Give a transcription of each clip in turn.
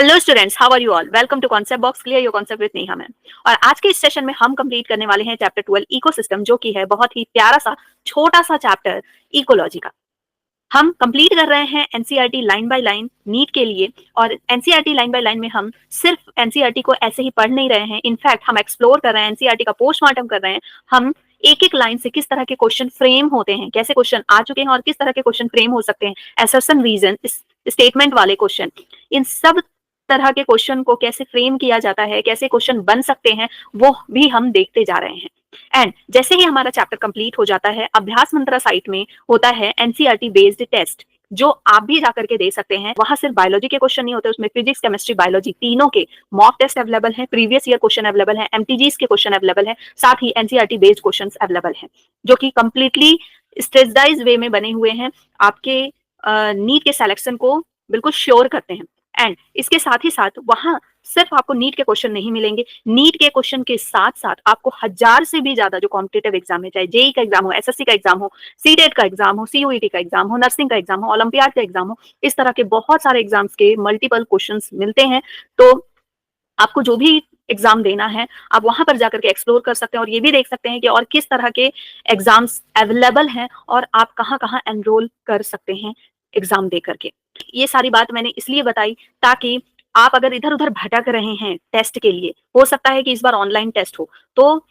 Hello students, how are you all? Welcome to concept box, clear your concept with Neha ma'am. और आज के इस session में हम कंप्लीट करने वाले हैं चैप्टर 12 इकोसिस्टम, जो कि है बहुत ही प्यारा सा छोटा सा चैप्टर इकोलॉजी का। हम कंप्लीट कर रहे हैं NCERT line by line NEET के लिए। और एनसीईआरटी लाइन बाय लाइन में हम सिर्फ एनसीईआरटी को ऐसे ही पढ़ नहीं रहे हैं, इनफैक्ट हम एक्सप्लोर कर रहे हैं, एनसीईआरटी का पोस्टमार्टम कर रहे हैं। हम एक एक लाइन से किस तरह के क्वेश्चन फ्रेम होते हैं, कैसे क्वेश्चन आ चुके हैं और किस तरह के क्वेश्चन फ्रेम हो सकते हैं, असर्शन, रीजन, स्टेटमेंट वाले क्वेश्चन, इन सब तरह के क्वेश्चन को कैसे फ्रेम किया जाता है, कैसे क्वेश्चन बन सकते हैं, वो भी हम देखते जा रहे हैं। एंड जैसे ही हमारा चैप्टर कंप्लीट हो जाता है, अभ्यास मंत्रा साइट में होता है एनसीईआरटी बेस्ड टेस्ट, जो आप भी जाकर के दे सकते हैं। वहां सिर्फ बायोलॉजी के क्वेश्चन नहीं होते, उसमें फिजिक्स, केमिस्ट्री, बायोलॉजी तीनों के मॉक टेस्ट अवेलेबल हैं, प्रीवियस ईयर क्वेश्चन अवेलेबल है, एमटीजीस के क्वेश्चन अवेलेबल है, साथ ही एनसीईआरटी बेस्ड क्वेश्चन अवेलेबल हैं, जो कि कंप्लीटली स्ट्रेचडाइज वे में बने हुए हैं, आपके नीट के सिलेक्शन को बिल्कुल श्योर करते हैं। एंड इसके साथ ही साथ वहां सिर्फ आपको नीट के क्वेश्चन नहीं मिलेंगे, नीट के क्वेश्चन के साथ साथ आपको 1000 से भी ज्यादा जो कॉम्पिटिटिव एग्जाम है, चाहे जेई का एग्जाम हो, एसएससी का एग्जाम हो, सीटेट का एग्जाम हो, सीयूईटी का एग्जाम हो, नर्सिंग का एग्जाम हो, ओलंपियाड का एग्जाम हो, इस तरह के बहुत सारे एग्जाम्स के मल्टीपल क्वेश्चंस मिलते हैं। तो आपको जो भी एग्जाम देना है, आप वहां पर जाकर के एक्सप्लोर कर सकते हैं और ये भी देख सकते हैं कि और किस तरह के एग्जाम्स अवेलेबल हैं और आप कहाँ कहाँ एनरोल कर सकते हैं एग्जाम दे करके। ये सारी बात मैंने इसलिए बताई ताकि आप अगर इधर उधर भटक रहे हैं टेस्ट के लिए, हो सकता है कि इस बार ऑनलाइन टेस्ट हो, तो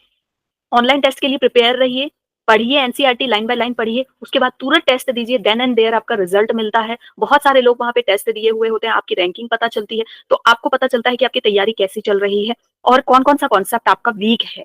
ऑनलाइन टेस्ट के लिए प्रिपेयर रहिए, पढ़िए, एनसीईआरटी लाइन बाय लाइन पढ़िए, उसके बाद तुरंत टेस्ट दीजिए, देन एंड देयर आपका रिजल्ट मिलता है। बहुत सारे लोग वहां पे टेस्ट दिए हुए होते हैं, आपकी रैंकिंग पता चलती है, तो आपको पता चलता है कि आपकी तैयारी कैसी चल रही है और कौन कौन सा कॉन्सेप्ट आपका वीक है।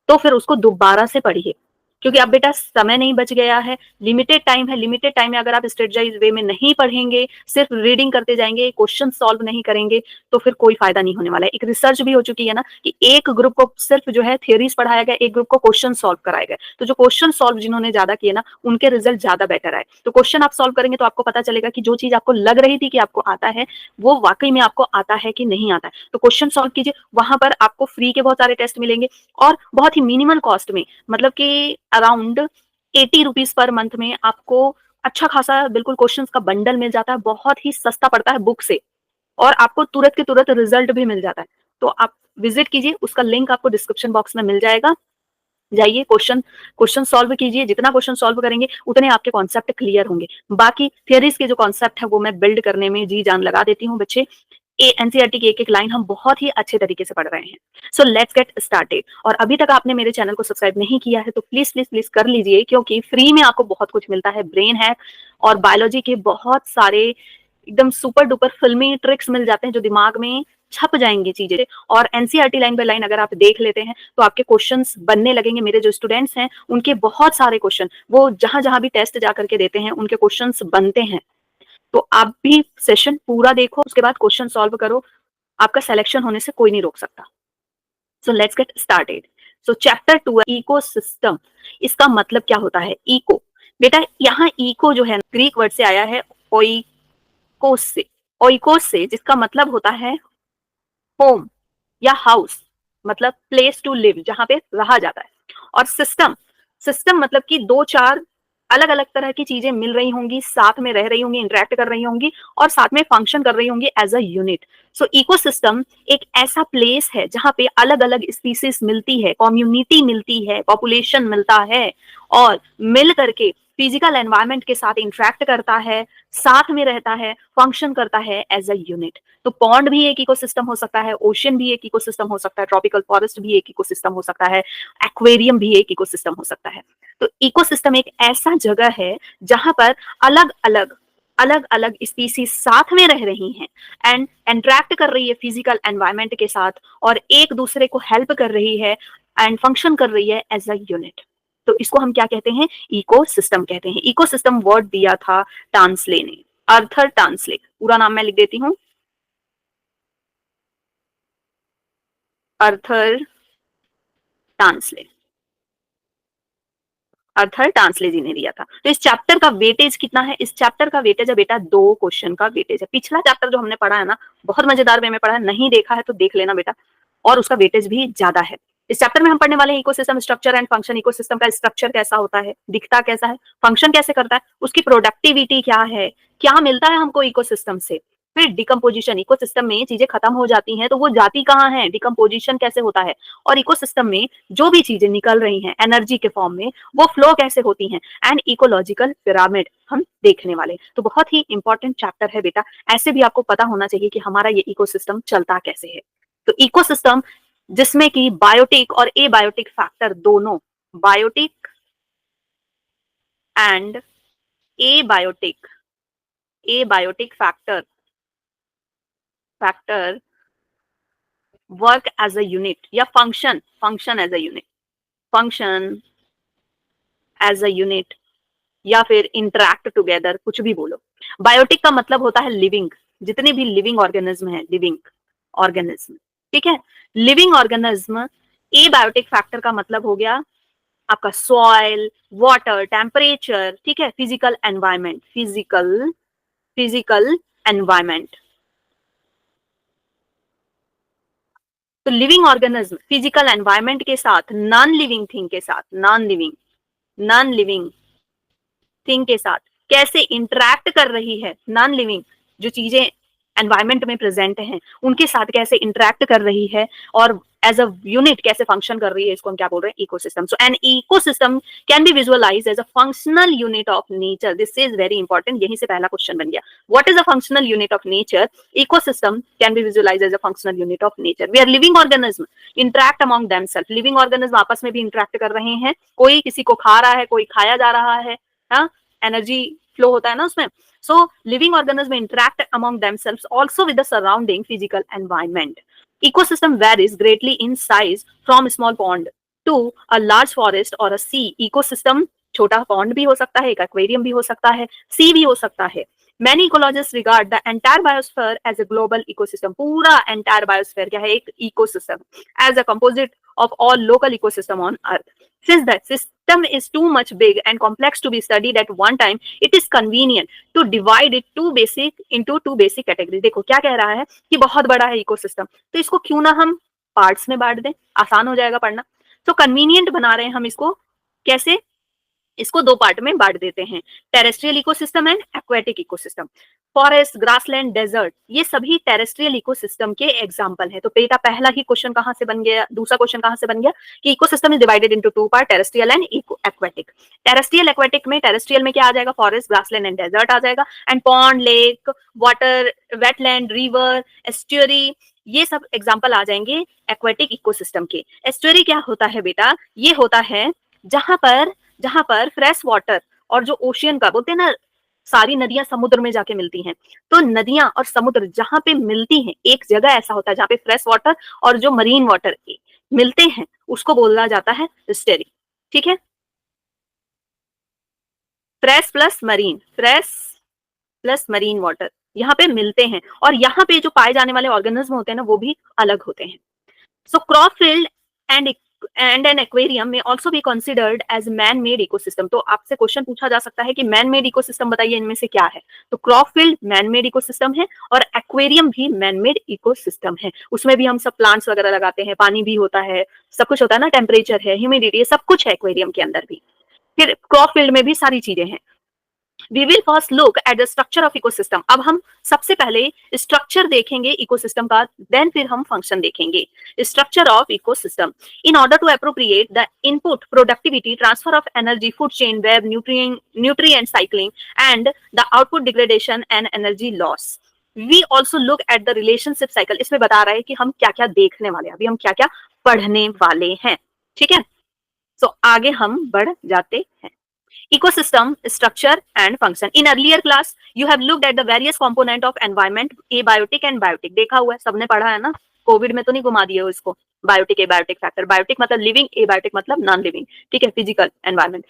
तो फिर उसको दोबारा से पढ़िए, क्योंकि अब बेटा समय नहीं बच गया है, लिमिटेड टाइम है। लिमिटेड टाइम में अगर आप स्ट्रेटजाइज वे में नहीं पढ़ेंगे, सिर्फ रीडिंग करते जाएंगे, क्वेश्चन सॉल्व नहीं करेंगे, तो फिर कोई फायदा नहीं होने वाला है। एक रिसर्च भी हो चुकी है ना कि एक ग्रुप को सिर्फ जो है थियरीज पढ़ाया गया, एक ग्रुप को क्वेश्चन सॉल्व कराया गया, तो जो क्वेश्चन सॉल्व जिन्होंने ज्यादा किए ना, उनके रिजल्ट ज्यादा बेटर आए। तो क्वेश्चन आप सॉल्व करेंगे तो आपको पता चलेगा कि जो चीज आपको लग रही थी कि आपको आता है, वो वाकई में आपको आता है कि नहीं आता है। तो क्वेश्चन सॉल्व कीजिए, वहां पर आपको फ्री के बहुत सारे टेस्ट मिलेंगे और बहुत ही मिनिमल कॉस्ट में, मतलब कि अराउंड 80 रुपीज पर मंथ में आपको अच्छा खासा बिल्कुल क्वेश्चंस का बंडल मिल जाता है, बहुत ही सस्ता पड़ता है बुक से, और आपको तुरंत के तुरंत रिजल्ट भी मिल जाता है। तो आप विजिट कीजिए, उसका लिंक आपको डिस्क्रिप्शन बॉक्स में मिल जाएगा। जाइए, क्वेश्चन क्वेश्चन सॉल्व कीजिए, जितना क्वेश्चन सॉल्व करेंगे उतने आपके कॉन्सेप्ट क्लियर होंगे। बाकी थियरीज के जो कॉन्सेप्ट है वो मैं बिल्ड करने में जी जान लगा देती हूँ बच्चे। एनसीईआरटी की एक एक लाइन हम बहुत ही अच्छे तरीके से पढ़ रहे हैं। So let's get started. और अभी तक आपने मेरे चैनल को सब्सक्राइब नहीं किया है तो प्लीज प्लीज प्लीज कर लीजिए, क्योंकि फ्री में आपको बहुत कुछ मिलता है। ब्रेन हैक और बायोलॉजी के बहुत सारे एकदम सुपर डुपर फिल्मी ट्रिक्स मिल जाते हैं, जो दिमाग में छप जाएंगे चीजें। और एनसीईआरटी लाइन बाय लाइन अगर आप देख लेते हैं तो आपके क्वेश्चंस बनने लगेंगे। मेरे जो स्टूडेंट्स हैं उनके बहुत सारे क्वेश्चन, वो जहां जहां भी टेस्ट जा करके देते हैं, उनके क्वेश्चंस बनते हैं। तो आप भी सेशन पूरा देखो, उसके बाद क्वेश्चन सॉल्व करो, आपका सिलेक्शन होने से कोई नहीं रोक सकता। So let's get started. So chapter 2 ecosystem. इसका मतलब क्या होता है? इको, बेटा यहाँ इको जो है ग्रीक वर्ड से आया है, ओइकोस से, ओइकोस से, जिसका मतलब होता है होम या हाउस, मतलब प्लेस टू लिव, जहां पे रहा जाता है। और सिस्टम, सिस्टम मतलब कि दो चार अलग अलग तरह की चीजें मिल रही होंगी, साथ में रह रही होंगी, इंटरेक्ट कर रही होंगी और साथ में फंक्शन कर रही होंगी as a unit. So ecosystem एक ऐसा प्लेस है जहां पे अलग अलग स्पीसीज मिलती है, कम्युनिटी मिलती है, पॉपुलेशन मिलता है और मिल करके फिजिकल एनवायरनमेंट के साथ इंटरेक्ट करता है, साथ में रहता है, फंक्शन करता है एज अ यूनिट। तो पॉन्ड भी एक इकोसिस्टम हो सकता है, ओशन भी एक इकोसिस्टम हो सकता है, ट्रॉपिकल फॉरेस्ट भी एक इकोसिस्टम हो सकता है, एक्वेरियम भी एक इकोसिस्टम हो सकता है। तो इकोसिस्टम एक ऐसा जगह है जहां पर अलग अलग स्पीसीज साथ में रह रही हैं एंड इंटरेक्ट कर रही है फिजिकल एनवायरनमेंट के साथ, और एक दूसरे को हेल्प कर रही है एंड फंक्शन कर रही है एज अ यूनिट। तो इसको हम क्या कहते हैं? इकोसिस्टम कहते हैं। इकोसिस्टम वर्ड दिया था टांसले ने, अर्थर टांसले। पूरा नाम मैं लिख देती हूँ, अर्थर टांसले, अर्थर टांसले जी ने दिया था। तो इस चैप्टर का वेटेज कितना है? इस चैप्टर का वेटेज है बेटा 2 क्वेश्चन का वेटेज है। पिछला चैप्टर जो हमने पढ़ा है ना, बहुत मजेदार वे में पढ़ा है, नहीं देखा है तो देख लेना बेटा, और उसका वेटेज भी ज्यादा है। इस चैप्टर में हम पढ़ने वाले हैं ecosystem structure and function. Ecosystem का स्ट्रक्चर कैसा होता है, दिखता कैसा है, फंक्शन कैसे करता है, उसकी प्रोडक्टिविटी क्या है, क्या मिलता है हमको इकोसिस्टम से, फिर डिकम्पोजिशन, इकोसिस्टम में चीजें खत्म हो जाती हैं तो वो जाती कहाँ है, डिकम्पोजिशन कैसे होता है, और इकोसिस्टम में जो भी चीजें निकल रही हैं एनर्जी के फॉर्म में वो फ्लो कैसे होती हैं, एंड इकोलॉजिकल पिरामिड हम देखने वाले। तो बहुत ही इंपॉर्टेंट चैप्टर है बेटा, ऐसे भी आपको पता होना चाहिए कि हमारा ये इकोसिस्टम चलता कैसे है। तो इकोसिस्टम जिसमें कि बायोटिक और एबायोटिक फैक्टर दोनों, biotic and abiotic, abiotic factor work as a unit या function as a unit, function as a unit या फिर इंटरैक्ट टुगेदर, कुछ भी बोलो। बायोटिक का मतलब होता है लिविंग, जितने भी लिविंग ऑर्गेनिज्म है, लिविंग ऑर्गेनिज्म, ठीक है। लिविंग ऑर्गेनिज्म, एबायोटिक फैक्टर का मतलब हो गया आपका सॉइल, वाटर, टेम्परेचर, ठीक है, फिजिकल एनवायरमेंट, फिजिकल एनवायरमेंट। तो लिविंग ऑर्गेनिज्म फिजिकल एनवायरमेंट के साथ नॉन लिविंग थिंग के साथ, नॉन लिविंग थिंग के साथ कैसे इंटरैक्ट कर रही है, नॉन लिविंग जो चीजें एनवायरमेंट में प्रेजेंट हैं उनके साथ कैसे इंटरैक्ट कर रही है, और एज अ यूनिट कैसे फंक्शन कर रही है, इसको हम क्या बोल रहे हैं, ecosystem. So an ecosystem can be visualized as a functional unit of nature. This is very important, यहीं से पहला क्वेश्चन बन गया। What is a functional unit of nature? Ecosystem can be visualized as a functional unit of nature where living organism interact among themself. Living organism आपस में भी interact कर रहे हैं, कोई किसी को खा रहा है, कोई खाया जा रहा है, हाँ, एनर्जी फ्लो होता है ना उसमें। So living organisms interact among themselves also with the surrounding physical environment. Ecosystem varies greatly in size from small pond to a large forest or a sea. Ecosystem छोटा pond भी हो सकता है, एक aquarium भी हो सकता है, sea भी हो सकता है। Many ecologists regard the entire biosphere as a global ecosystem. पूरा entire biosphere क्या है, एक ecosystem as a composite of all local ecosystem on earth. Since the system is too much big and complex to be studied at one time, it is convenient to divide it into two basic categories. देखो क्या कह रहा है कि बहुत बड़ा है ecosystem, तो इसको क्यों ना हम पार्ट्स में बांट दें, आसान हो जाएगा पढ़ना। तो कन्वीनियंट बना रहे हैं हम इसको, कैसे, इसको दो पार्ट में बांट देते हैं, terrestrial ecosystem and aquatic ecosystem. Forest, grassland, desert, ये सभी टेरेस्ट्रियल इकोसिस्टम के एग्जांपल हैं। तो बेटा पहला ही क्वेश्चन कहां से बन गया, दूसरा क्वेश्चन कहां से बन गया कि ecosystem is divided into two part, terrestrial and aquatic. Terrestrial aquatic में टेरेस्ट्रियल में क्या आ जाएगा, फॉरेस्ट, ग्रासलैंड एंड डेजर्ट आ जाएगा, and pond, lake, water, wetland, river, estuary, ये सब एग्जाम्पल आ जाएंगे एक्वेटिक इकोसिस्टम के। एस्ट्यूरी क्या होता है बेटा, ये होता है जहां पर फ्रेश वाटर और जो ओशियन का बोलते हैं ना, सारी नदियां समुद्र में जाके मिलती हैं, तो नदियां और समुद्र जहां पे मिलती हैं, एक जगह ऐसा होता है जहां पे फ्रेश वाटर और जो मरीन वाटर मिलते हैं, उसको बोला जाता है एस्ट्यूरी, ठीक है। फ्रेश प्लस मरीन वाटर यहाँ पे मिलते हैं, और यहाँ पे जो पाए जाने वाले ऑर्गेनिज्म होते हैं ना वो भी अलग होते हैं। So crop field and an aquarium may also be considered as man-made ecosystem. तो आपसे क्वेश्चन पूछा जा सकता है कि man-made ecosystem बताइए इनमें से क्या है। तो crop field man-made ecosystem है, और aquarium भी man-made ecosystem है। उसमें भी हम सब प्लांट्स वगैरह लगाते हैं, पानी भी होता है, सब कुछ होता है ना, टेम्परेचर है, ह्यूमिडिटी, सब कुछ है एक्वेरियम के अंदर भी। फिर क्रॉप फील्ड में भी सारी चीजें हैं। We will first look at the structure of ecosystem. अब हम सबसे पहले स्ट्रक्चर देखेंगे इकोसिस्टम का, देन फिर हम फंक्शन देखेंगे। Structure of ecosystem, in order to appropriate the input, productivity, transfer of energy, food chain, web, nutrient cycling and the output degradation and energy loss. We also look at the relationship cycle. इसमें बता रहा है कि हम क्या क्या देखने वाले हैं, अभी हम क्या क्या पढ़ने वाले हैं, ठीक है। सो आगे हम बढ़ जाते हैं। Ecosystem structure and function. In earlier class, you have looked at the various component of environment, abiotic and biotic. देखा हुआ है, सबने पढ़ा है ना, कोविड में तो नहीं घुमा दिया इसको। बायोटिक, एबायोटिक फैक्टर, बायोटिक मतलब लिविंग, एबायोटिक मतलब नॉन लिविंग, ठीक है, physical environment.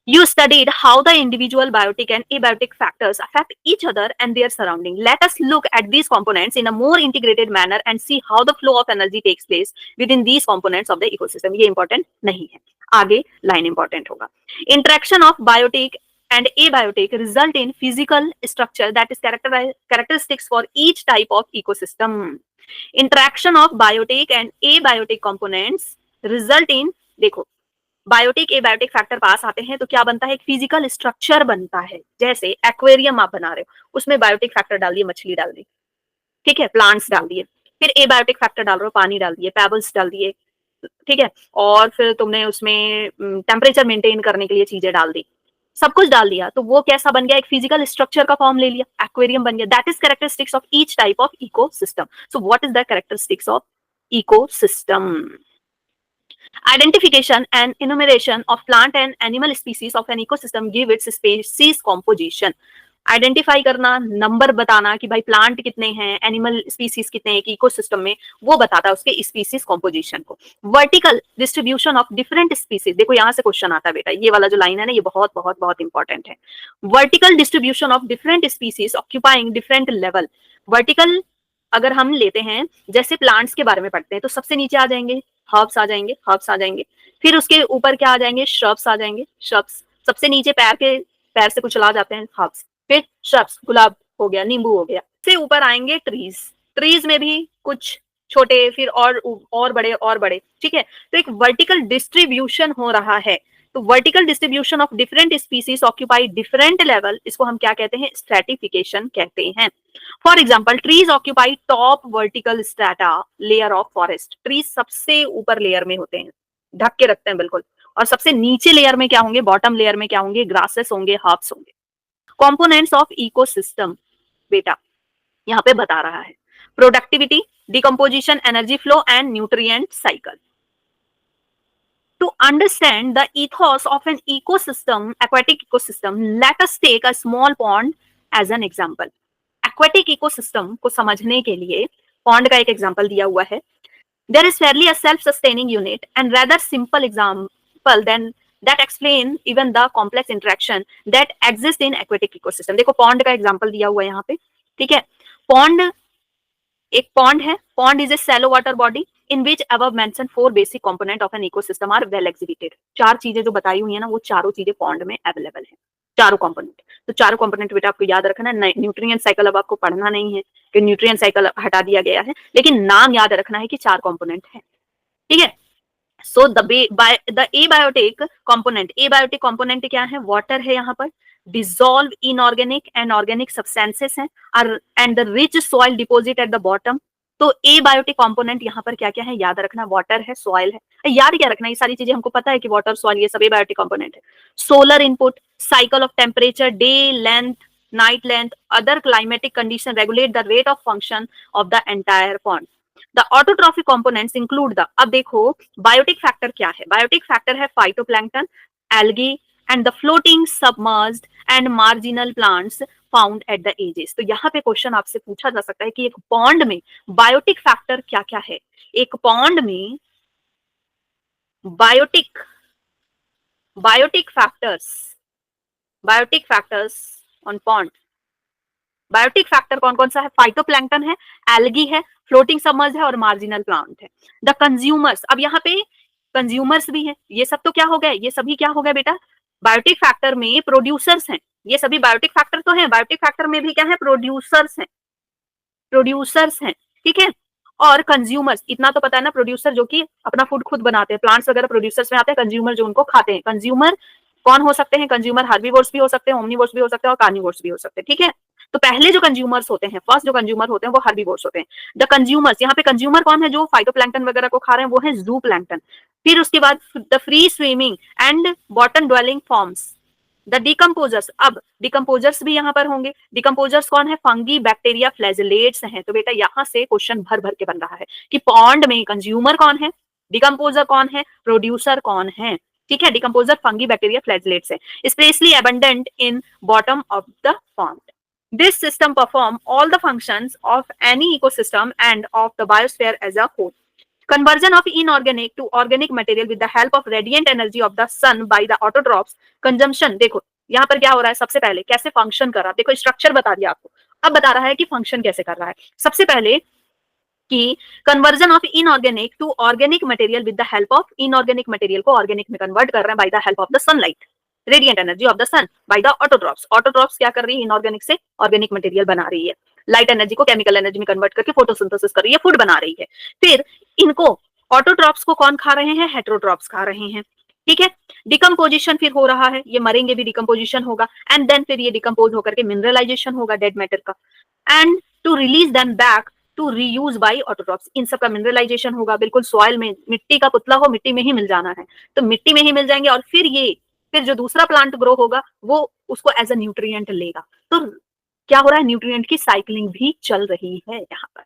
You studied how the individual biotic and abiotic factors affect each other and their surrounding. Let us look at these components in a more integrated manner and see how the flow of energy takes place within these components of the ecosystem. ये important नहीं है, आगे line important होगा। Interaction of biotic and abiotic result in physical structure that is characteristics for each type of ecosystem. Interaction of biotic and abiotic components result in, देखो biotic abiotic factor पास आते हैं तो क्या बनता है, एक फिजिकल स्ट्रक्चर बनता है। जैसे एक्वेरियम आप बना रहे हो, उसमें बायोटिक फैक्टर डाल दिए, मछली डाल दी, ठीक है, प्लांट्स डाल दिए, फिर एबायोटिक फैक्टर डाल रहे हो, पानी डाल दिए, पेबल्स डाल दिए, ठीक है, और फिर तुमने उसमें टेम्परेचर मेंटेन करने के लिए चीजें डाल दी, सब कुछ डाल दिया, तो वो कैसा बन गया, एक फिजिकल स्ट्रक्चर का फॉर्म ले लिया, एक्वेरियम बन गया। That is characteristics of each type of ecosystem. So what is the characteristics of ecosystem? Identification and enumeration of plant and animal species of an ecosystem give its species composition. Identify करना, number बताना कि भाई plant कितने हैं, animal species कितने हैं ecosystem में, वो बताता है उसके स्पीसीज कॉम्पोजिशन को। Vertical distribution of different species, देखो यहाँ से क्वेश्चन आता है बेटा, ये वाला जो लाइन है ना, ये बहुत बहुत बहुत इंपॉर्टेंट है। Vertical distribution of different species occupying different level. Vertical अगर हम लेते हैं, जैसे प्लांट्स के बारे में पढ़ते हैं, तो सबसे नीचे आ जाएंगे हर्ब्स, आ जाएंगे हर्ब्स, आ जाएंगे, फिर उसके ऊपर क्या आ जाएंगे, श्रब्स आ जाएंगे, श्रब्स, सबसे नीचे पैर से कुछ ला जाते हैं हर्ब्स, फिर श्रब्स, गुलाब हो गया, नींबू हो गया, से ऊपर आएंगे ट्रीज, ट्रीज में भी कुछ छोटे, फिर और बड़े और बड़े, ठीक है। तो एक वर्टिकल डिस्ट्रीब्यूशन हो रहा है। तो vertical distribution of different species occupy different level, इसको हम क्या कहते हैं, स्ट्रेटिफिकेशन कहते हैं। For example, trees occupy top vertical strata layer of forest, trees सबसे ऊपर लेयर में होते हैं, ढक के रखते हैं बिल्कुल, और सबसे नीचे लेयर में क्या होंगे, बॉटम लेयर में क्या होंगे, ग्रासेस होंगे, हर्ब्स होंगे। कंपोनेंट्स ऑफ इकोसिस्टम बेटा यहाँ पे बता रहा है, productivity, decomposition, energy flow and nutrient cycle. To understand the ethos of an ecosystem, aquatic ecosystem, let us take a small pond as an example. Aquatic ecosystem को समझने के लिए pond का एक example दिया हुआ है। There is fairly a self-sustaining unit and rather simple example than that explain even the complex interaction that exist in aquatic ecosystem. देखो pond का example दिया हुआ है यहाँ पे, ठीक है। pond एक pond है, pond is a shallow water body in which above mentioned four basic component of an ecosystem are well exhibited. चार चीजें जो बताई हुई है ना, वो चारों चीजें pond में अवेलेबल है, चारों कंपोनेंट। तो चारों कंपोनेंट बेटा आपको याद रखना है। न्यूट्रिएंट साइकिल अब आपको पढ़ना नहीं है कि न्यूट्रिएंट साइकिल हटा दिया गया है, लेकिन नाम याद रखना है कि चार कंपोनेंट है, ठीक है। So the abiotic component, abiotic component क्या है, वाटर है यहाँ पर, dissolve inorganic and organic substances हैं, and the rich soil deposit at the bottom. तो एबायोटिक कंपोनेंट यहाँ पर क्या क्या है, याद रखना, वाटर है, सॉइल है, याद क्या रखना, ये सारी चीजें हमको पता है कि वाटर, सॉइल, ये सब एबायोटिक कंपोनेंट है। Solar input, cycle of temperature, day length, night length, other climatic condition regulate the rate of function of the entire pond. The autotrophic components include the, अब देखो बायोटिक फैक्टर क्या है, biotic factor है phytoplankton, algae and the floating submerged and marginal plants found at the edges. तो यहाँ पे question आपसे पूछा जा सकता है कि एक पॉन्ड में बायोटिक फैक्टर क्या क्या है। एक पॉन्ड में biotic factors on pond, biotic factor कौन कौन सा है, फाइटोप्लैंक्टन है, एल्गी है, फ्लोटिंग सबमर्ज्ड है और मार्जिनल प्लांट है। द कंज्यूमर्स, अब यहाँ पे कंज्यूमर्स भी हैं, ये सब तो क्या हो गए, ये सभी क्या हो गए बेटा, बायोटिक फैक्टर में प्रोड्यूसर्स हैं, ये सभी बायोटिक फैक्टर तो हैं, बायोटिक फैक्टर में भी क्या है, प्रोड्यूसर्स हैं, ठीक है। और कंज्यूमर्स, इतना तो पता है ना, प्रोड्यूसर जो कि अपना फूड खुद बनाते हैं, प्लांट्स वगैरह प्रोड्यूसर्स में आते हैं, कंज्यूमर जो उनको खाते हैं। कंज्यूमर कौन हो सकते हैं, कंज्यूमर हर्बीवोर्स भी हो सकते हैं, ओमनीवोर्स भी हो सकते हैं और कार्निवोर्स भी हो सकते हैं, ठीक है। तो पहले जो कंज्यूमर्स होते हैं, फर्स्ट जो कंज्यूमर होते हैं वो हर्बीवोर्स होते हैं। द कंज्यूमर्स, यहाँ पे कंज्यूमर कौन है, जो फाइटोप्लैंक्टन वगैरह को खा रहे हैं, वो है जूप्लैंक्टन। फिर उसके बाद the free swimming and bottom dwelling forms, the decomposers, अब डिकम्पोजर्स भी यहाँ पर होंगे। डिकम्पोजर्स कौन है, फंगी, बैक्टीरिया, फ्लैजेलेट्स हैं। तो बेटा यहाँ से क्वेश्चन भर भर के बन रहा है कि पॉन्ड में कंज्यूमर कौन है, डिकम्पोजर कौन है, प्रोड्यूसर कौन है, ठीक है। डिकम्पोजर फंगी, बैक्टीरिया, फ्लैजेलेट्स है, specially abundant in bottom of the pond. This system perform all the functions of any ecosystem and of the biosphere as a whole. Conversion of inorganic to organic material with the help of radiant energy of the sun by the autotrophs. Consumption, देखो यहाँ पर क्या हो रहा है, सबसे पहले कैसे फंक्शन कर रहा है, देखो स्ट्रक्चर बता दिया आपको, अब बता रहा है कि फंक्शन कैसे कर रहा है। सबसे पहले कि conversion of inorganic to organic material with the help of, inorganic material को ऑर्गेनिक में कन्वर्ट कर रहे हैं by the help of the sunlight, radiant energy of the sun by the autotrophs. Autotrophs क्या कर रही है, इनऑर्गेनिक से ऑर्गेनिक मटेरियल बना रही है, लाइट एनर्जी को केमिकल एनर्जी में कन्वर्ट करके फोटोसिंथेसिस कर रही है, फूड बना रही है। फिर इनको ऑटोट्रॉप्स को कौन खा रहे हैं, हेटेरोट्रॉप्स खा रहे हैं, ठीक है। डिकम्पोजिशन फिर हो रहा है, ये मरेंगे भी, डिकम्पोजिशन होगा, एंड देन फिर ये डिकम्पोज होकर के मिनरलाइजेशन होगा डेड मैटर का, and to release them back to reuse by autotrophs. इन सब का मिनरलाइजेशन होगा, बिल्कुल सॉइल में, मिट्टी का पुतला हो, मिट्टी में ही मिल जाना है, तो मिट्टी में ही मिल जाएंगे, और फिर जो दूसरा प्लांट ग्रो होगा वो उसको एज अ न्यूट्रिएंट लेगा। तो क्या हो रहा है, न्यूट्रिएंट की साइक्लिंग भी चल रही है यहाँ पर।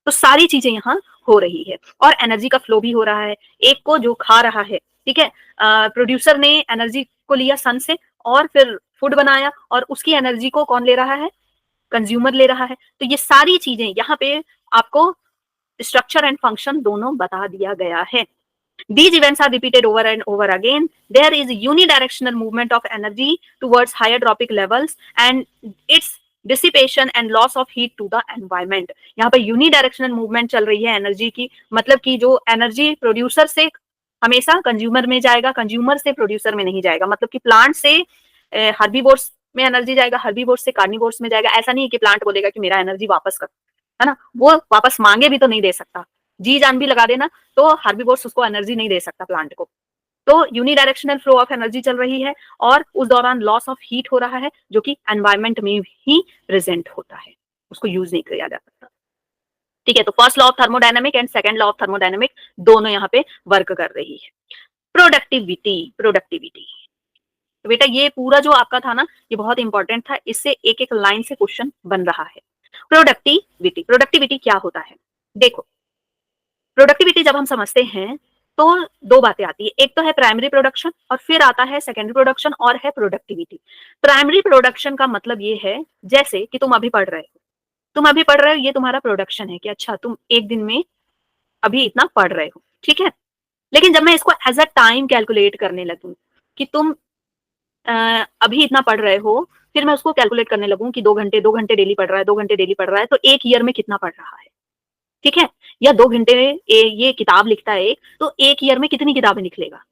तो सारी चीजें यहाँ हो रही है, और एनर्जी का फ्लो भी हो रहा है। एक को जो खा रहा है, ठीक है, प्रोड्यूसर ने एनर्जी को लिया सन से और फिर फूड बनाया, और उसकी एनर्जी को कौन ले रहा है, कंज्यूमर ले रहा है। तो ये सारी चीजें यहाँ पे आपको स्ट्रक्चर एंड फंक्शन दोनों बता दिया गया है। These events are repeated over and over again. There is unidirectional movement of energy towards higher tropic levels and its dissipation and loss of heat to the environment. यहाँ पे unidirectional movement चल रही है एनर्जी की, मतलब कि जो energy producer से हमेशा कंज्यूमर में जाएगा, कंज्यूमर से प्रोड्यूसर में नहीं जाएगा। मतलब कि प्लांट से हर्बीवोर्स में एनर्जी जाएगा, हर्बीवोर्स से कार्निवोर्स में जाएगा। ऐसा नहीं है कि प्लांट बोलेगा कि मेरा एनर्जी वापस कर, है ना, वो वापस मांगे भी तो नहीं दे सकता, जी जान भी लगा देना तो हर्बीवोर्स उसको एनर्जी नहीं दे सकता प्लांट को। तो यूनिडायरेक्शनल फ्लो ऑफ एनर्जी चल रही है, और उस दौरान लॉस ऑफ हीट हो रहा है, जो कि एनवायरमेंट में ही प्रेजेंट होता है, उसको यूज नहीं किया जा सकता। ठीक है, तो first law of thermodynamic and second law of thermodynamic दोनों यहाँ पे वर्क कर रही है। प्रोडक्टिविटी, प्रोडक्टिविटी तो बेटा ये पूरा जो आपका था ना, ये बहुत इंपॉर्टेंट था, इससे एक एक लाइन से क्वेश्चन बन रहा है। प्रोडक्टिविटी, प्रोडक्टिविटी क्या होता है? देखो, प्रोडक्टिविटी जब हम समझते हैं तो दो बातें आती है, एक तो है प्राइमरी प्रोडक्शन और फिर आता है सेकेंडरी प्रोडक्शन और है प्रोडक्टिविटी। प्राइमरी प्रोडक्शन का मतलब ये है, जैसे कि तुम अभी पढ़ रहे हो, तुम अभी पढ़ रहे हो, ये तुम्हारा प्रोडक्शन है कि अच्छा तुम एक दिन में अभी इतना पढ़ रहे हो, ठीक है। लेकिन जब मैं इसको एज अ टाइम कैलकुलेट करने लगूं कि तुम अभी इतना पढ़ रहे हो, फिर मैं उसको कैलकुलेट करने लगूं कि 2 घंटे डेली पढ़ रहा है, 2 घंटे डेली पढ़ रहा है, तो एक ईयर में कितना पढ़ रहा है, ठीक है। या 2 घंटे ये किताब लिखता है एक, तो एक ईयर में कितनी किताबें निकलेगा।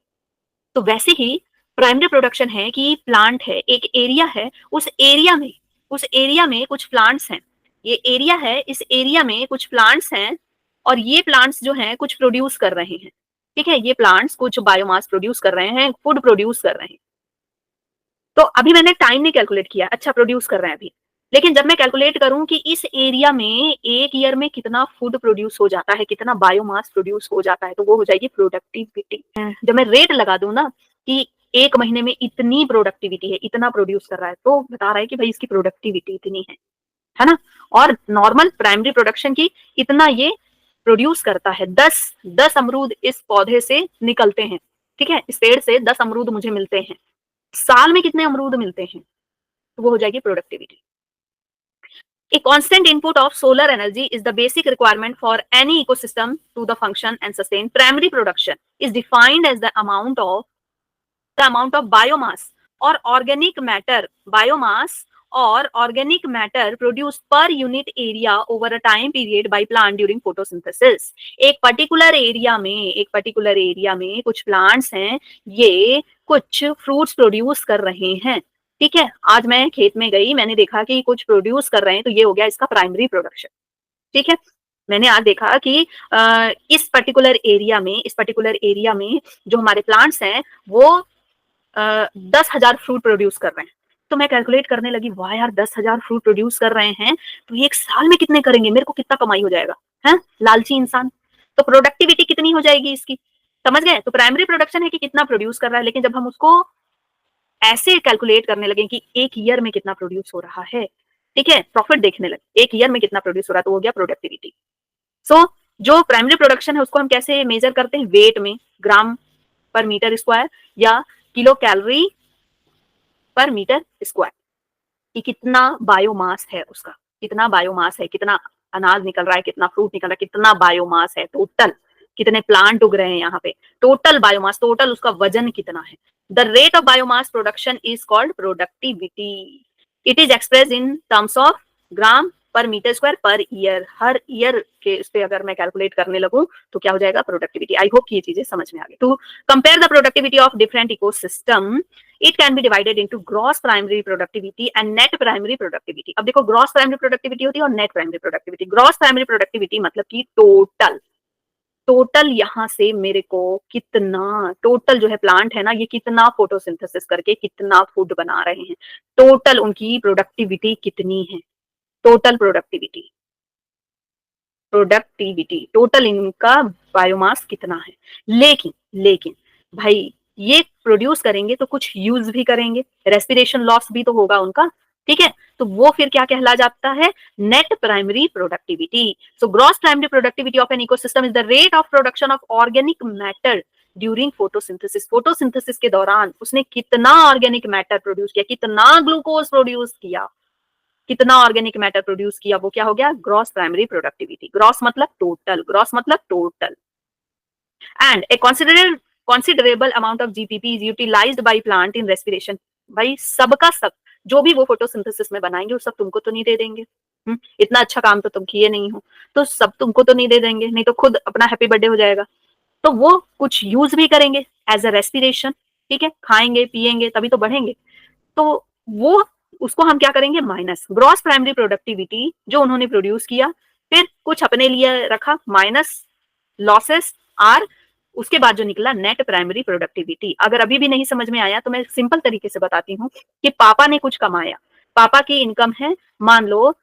तो वैसे ही प्राइमरी प्रोडक्शन है कि प्लांट है, एक एरिया है, उस एरिया में कुछ प्लांट्स हैं, ये एरिया है, इस एरिया में कुछ प्लांट्स हैं, और ये प्लांट्स जो हैं कुछ प्रोड्यूस कर रहे हैं, ठीक है, ये प्लांट्स कुछ बायोमास प्रोड्यूस कर रहे हैं, फूड प्रोड्यूस कर रहे हैं। तो अभी मैंने टाइम नहीं कैलकुलेट किया, अच्छा प्रोड्यूस कर रहे हैं अभी, लेकिन जब मैं कैलकुलेट करूं कि इस एरिया में एक ईयर में कितना फूड प्रोड्यूस हो जाता है, कितना बायोमास प्रोड्यूस हो जाता है, तो वो हो जाएगी प्रोडक्टिविटी। जब मैं रेट लगा दूं ना कि एक महीने में इतनी प्रोडक्टिविटी है, इतना प्रोड्यूस कर रहा है, तो बता रहा है कि भाई इसकी प्रोडक्टिविटी इतनी है ना। और नॉर्मल प्राइमरी प्रोडक्शन की इतना ये प्रोड्यूस करता है, 10 अमरूद इस पौधे से निकलते हैं, ठीक है, इस पेड़ से 10 अमरूद मुझे मिलते हैं, साल में कितने अमरूद मिलते हैं, तो वो हो जाएगी productivity. A constant input of solar energy is the basic requirement for any ecosystem to the function and sustain. Primary production is defined as the amount of biomass or organic matter, biomass or organic matter produced per unit area over a time period by plant during photosynthesis. एक particular area में कुछ plants हैं, ये कुछ fruits produce कर रहे हैं, ठीक है। आज मैं खेत में गई, मैंने देखा कि कुछ प्रोड्यूस कर रहे हैं, तो ये हो गया इसका प्राइमरी प्रोडक्शन, ठीक है। मैंने आज देखा कि इस पर्टिकुलर एरिया में जो हमारे प्लांट्स हैं वो 10,000 फ्रूट प्रोड्यूस कर रहे हैं, तो मैं कैलकुलेट करने लगी, वाह यार 10,000 फ्रूट प्रोड्यूस कर रहे हैं, तो एक साल में कितने करेंगे, मेरे को कितना कमाई हो जाएगा, है लालची इंसान। तो प्रोडक्टिविटी कितनी हो जाएगी इसकी, समझ गए। तो प्राइमरी प्रोडक्शन है कि कितना प्रोड्यूस कर रहा है, लेकिन जब हम उसको ऐसे कैलकुलेट करने लगे कि एक ईयर में कितना प्रोड्यूस हो रहा है, ठीक है, प्रॉफिट देखने लगे एक ईयर में कितना प्रोड्यूस हो रहा है, तो हो गया प्रोडक्टिविटी। सो जो प्राइमरी प्रोडक्शन है उसको हम कैसे मेजर करते हैं, वेट में, ग्राम पर मीटर स्क्वायर या किलो कैलोरी पर मीटर स्क्वायर, कि कितना बायोमास है उसका, कितना बायोमास है, कितना अनाज निकल रहा है, कितना फ्रूट निकल रहा है, कितना बायोमास है टोटल, कितने प्लांट उग रहे हैं यहाँ पे, टोटल बायोमास, टोटल उसका वजन कितना है। The rate of biomass production is called productivity. It is express in terms of gram per metre square per year. हर ईयर के इस पे अगर मैं कैलकुलेट करने लगूं तो क्या हो जाएगा, प्रोडक्टिविटी। आई होप ये चीजें समझ में आ गई। To compare the productivity of different ecosystem, it can be divided into gross primary productivity and net primary productivity. अब देखो gross primary productivity होती है और net primary productivity। gross primary productivity मतलब कि टोटल, टोटल यहाँ से मेरे को कितना, टोटल जो है प्लांट है ना, ये कितना फोटोसिंथेसिस करके कितना फूड बना रहे हैं, टोटल उनकी प्रोडक्टिविटी कितनी है, टोटल प्रोडक्टिविटी टोटल इनका बायोमास कितना है। लेकिन लेकिन भाई ये प्रोड्यूस करेंगे तो कुछ यूज भी करेंगे, रेस्पिरेशन लॉस भी तो होगा उनका, ठीक है। तो वो फिर क्या कहला जाता है, net primary productivity. So gross primary productivity of an ecosystem is the rate of production of organic matter during photosynthesis. Photosynthesis के दौरान उसने कितना ऑर्गेनिक मैटर प्रोड्यूस किया, कितना ग्लूकोज प्रोड्यूस किया, कितना ऑर्गेनिक मैटर प्रोड्यूस किया, वो क्या हो गया, ग्रॉस प्राइमरी प्रोडक्टिविटी। ग्रॉस मतलब टोटल, ग्रॉस मतलब total. And A considerable amount of GPP is utilized by plant in respiration। भाई सबका सब जो भी वो फोटोसिंथेसिस में बनाएंगे वो सब तुमको तो नहीं दे देंगे। इतना अच्छा काम तो तुम किए नहीं हो, तो सब तुमको तो नहीं दे देंगे, नहीं तो खुद अपना हैप्पी बर्थडे हो जाएगा। तो वो कुछ यूज भी करेंगे एज अ रेस्पिरेशन, ठीक है, खाएंगे पिएंगे तभी तो बढ़ेंगे। तो वो उसको हम क्या करेंगे, माइनस ग्रॉस प्राइमरी प्रोडक्टिविटी जो उन्होंने प्रोड्यूस किया, फिर कुछ अपने लिए रखा, माइनस लॉसेस आर, उसके बाद जो निकला नेट प्राइमरी प्रोडक्टिविटी। अगर अभी भी नहीं समझ में आया तो मैं सिंपल तरीके से बताती हूँ कि पापा ने कुछ कमाया, पापा की इनकम है मान लो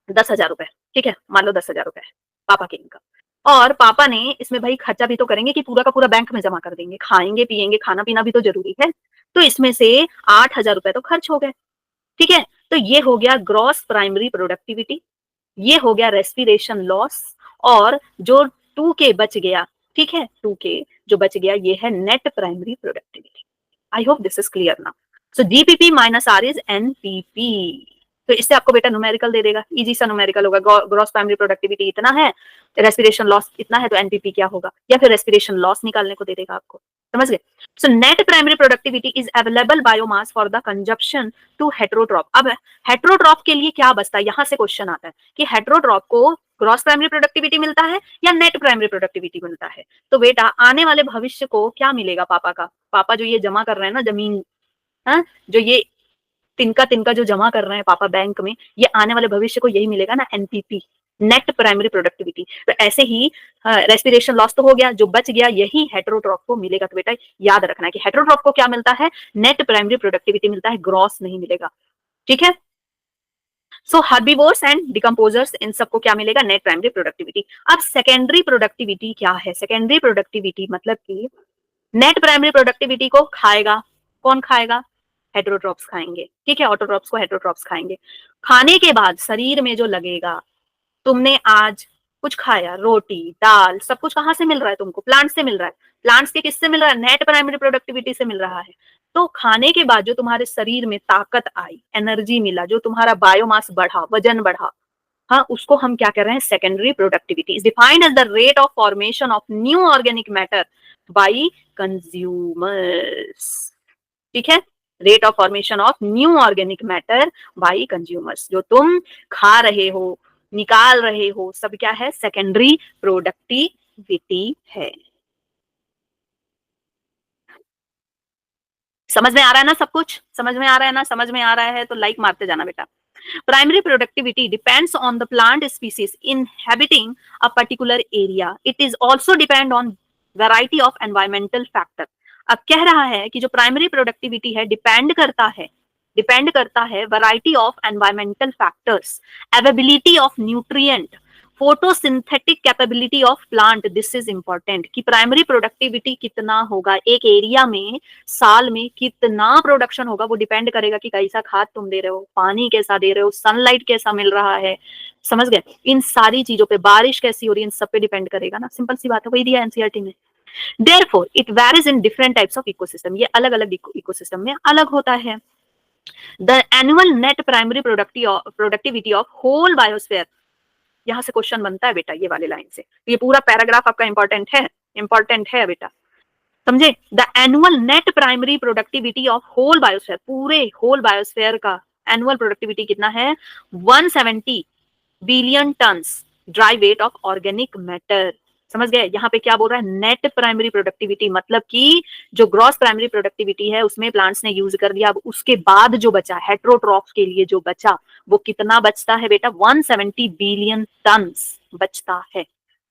10,000 रुपए, ठीक है, मान लो 10,000 रुपए पापा की इनकम, और पापा ने इसमें भाई खर्चा भी तो करेंगे कि पूरा का पूरा बैंक में जमा कर देंगे, खाएंगे पिएंगे, खाना पीना भी तो जरूरी है, तो इसमें से 8,000 रुपए तो खर्च हो गए, ठीक है। तो ये हो गया ग्रॉस प्राइमरी प्रोडक्टिविटी, ये हो गया रेस्पिरेशन लॉस, और जो 2K बच गया, ठीक है, 2K जो बच गया ये है net primary productivity. I hope this is clear now. So GPP minus R is NPP. तो इससे आपको बेटा न्यूमेरिकल दे देगा, इजी सा न्यूमेरिकल होगा, ग्रॉस प्राइमरी प्रोडक्टिविटी इतना है, रेस्पिरेशन लॉस इतना है, तो एनपीपी क्या होगा, या फिर रेस्पिरेशन लॉस निकालने को दे देगा आपको, समझ गए। So net primary productivity is available biomass for the consumption to heterotroph. अब हेट्रोट्रॉप के लिए क्या बचता है, यहां से क्वेश्चन आता है कि हेट्रोट्रॉप को ग्रॉस प्राइमरी प्रोडक्टिविटी मिलता है या नेट प्राइमरी प्रोडक्टिविटी मिलता है। तो बेटा आने वाले भविष्य को क्या मिलेगा पापा का, पापा जो ये जमा कर रहे हैं ना जमीन, हाँ, जो ये तिनका तिनका जो जमा कर रहे हैं पापा बैंक में, ये आने वाले भविष्य को यही मिलेगा ना, एनपीपी, नेट प्राइमरी प्रोडक्टिविटी। तो ऐसे ही रेस्पिरेशन लॉस तो हो गया, जो बच गया यही हेट्रोट्रॉप को मिलेगा। तो बेटा याद रखना है कि हेट्रोट्रॉप को क्या मिलता है, नेट प्राइमरी प्रोडक्टिविटी मिलता है, ग्रॉस नहीं मिलेगा, ठीक है। सो हर्बीवोर्स एंड डिकम्पोजर्स, इन सबको क्या मिलेगा, नेट प्राइमरी प्रोडक्टिविटी। अब सेकेंडरी प्रोडक्टिविटी क्या है, सेकेंडरी प्रोडक्टिविटी मतलब कि नेट प्राइमरी प्रोडक्टिविटी को खाएगा कौन, खाएगा हेट्रोट्रॉप्स खाएंगे, ठीक है, ऑटोट्रॉप्स को हेट्रोट्रॉप्स खाएंगे। खाने के बाद शरीर में जो लगेगा, तुमने आज कुछ खाया, रोटी दाल सब कुछ कहाँ से मिल रहा है तुमको, प्लांट से मिल रहा है, प्लांट्स के किससे मिल रहा है, नेट प्राइमरी प्रोडक्टिविटी से मिल रहा है। तो खाने के बाद जो तुम्हारे शरीर में ताकत आई, एनर्जी मिला, जो तुम्हारा बायोमास बढ़ा, वजन बढ़ा, हाँ, उसको हम क्या कर रहे हैं, secondary productivity is defined as the rate of formation of new organic matter by consumers, ठीक है, rate of formation of new organic matter by consumers, जो तुम खा रहे हो, निकाल रहे हो, सब क्या है, सेकेंडरी प्रोडक्टिविटी है। समझ में आ रहा है ना, सब कुछ समझ में आ रहा है ना, समझ में आ रहा है तो लाइक मारते जाना बेटा। Primary productivity depends on the plant species inhabiting a particular area. It is also depend on variety of environmental factor। अब कह रहा है कि जो प्राइमरी प्रोडक्टिविटी है डिपेंड करता है variety of environmental factors, availability of nutrient, photosynthetic capability of plant. This is important कि प्राइमरी प्रोडक्टिविटी कितना होगा एक एरिया में, साल में कितना प्रोडक्शन होगा, वो डिपेंड करेगा कि कैसा खाद तुम दे रहे हो, पानी कैसा दे रहे हो, सनलाइट कैसा मिल रहा है, समझ गए, इन सारी चीजों पे, बारिश कैसी हो रही है, इन सब पे डिपेंड करेगा ना, सिंपल सी बात है, वही दिया एनसीईआरटी में। Therefore, it varies in different types of ecosystem। ये अलग अलग इकोसिस्टम में अलग होता है। The annual net primary productivity of whole biosphere, यहां से क्वेश्चन बनता है बेटा ये वाले लाइन से, ये पूरा पैराग्राफ आपका इंपॉर्टेंट है बेटा, समझे। The annual net primary productivity of whole biosphere, पूरे होल बायोस्फीयर का एनुअल प्रोडक्टिविटी कितना है, 170 billion tons dry weight of organic matter, समझ गए। यहाँ पे क्या बोल रहा है, नेट प्राइमरी प्रोडक्टिविटी, मतलब कि जो ग्रॉस प्राइमरी प्रोडक्टिविटी है उसमें प्लांट्स ने यूज कर दिया, अब उसके बाद जो बचा हेट्रोट्रॉप्स के लिए जो बचा, वो कितना बचता है बेटा, 170 बिलियन टन्स बचता है,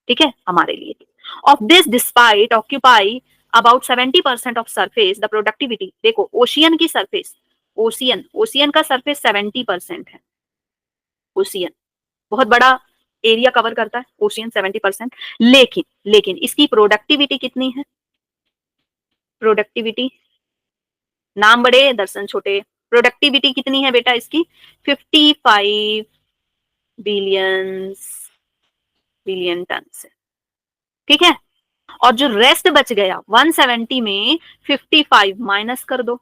ठीक है, हमारे लिए। Of this despite occupy about 70% of surface the productivity. देखो ओशियन की सरफेस, ओशियन का सरफेस 70% है। ओशियन बहुत बड़ा एरिया कवर करता है ओशियन 70%। लेकिन इसकी प्रोडक्टिविटी कितनी है? प्रोडक्टिविटी, नाम बड़े दर्शन छोटे, प्रोडक्टिविटी कितनी है बेटा इसकी? 55 बिलियन टन से। ठीक है, और जो रेस्ट बच गया 170 में 55 माइनस कर दो।